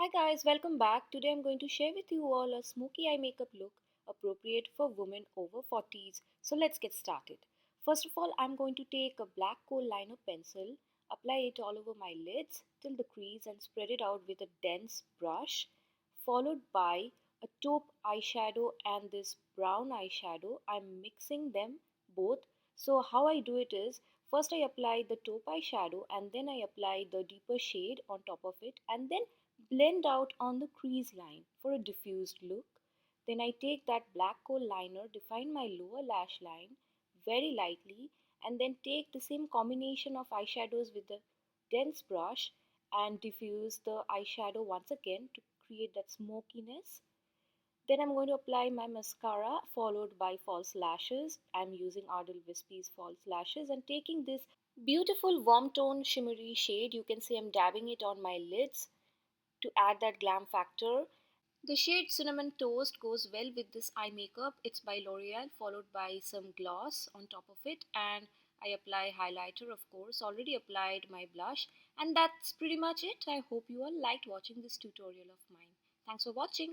Hi guys, welcome back. Today I'm going to share with you all a smoky eye makeup look appropriate for women over 40s. So let's get started. First of all, I'm going to take a black kohl liner pencil, apply it all over my lids till the crease and spread it out with a dense brush, followed by a taupe eyeshadow and this brown eyeshadow. I'm mixing them both. So how I do it is, first I apply the taupe eyeshadow and then I apply the deeper shade on top of it and then blend out on the crease line for a diffused look. Then I take that black kohl liner, define my lower lash line very lightly, and then take the same combination of eyeshadows with the dense brush and diffuse the eyeshadow once again to create that smokiness. Then I'm going to apply my mascara followed by false lashes. I'm using Ardell Wispy's false lashes and taking this beautiful warm tone shimmery shade. You can see I'm dabbing it on my lids to add that glam factor. The shade Cinnamon Toast goes well with this eye makeup. It's by L'Oreal, followed by some gloss on top of it, and I apply highlighter, of course. Already applied my blush, and that's pretty much it. I hope you all liked watching this tutorial of mine. Thanks for watching.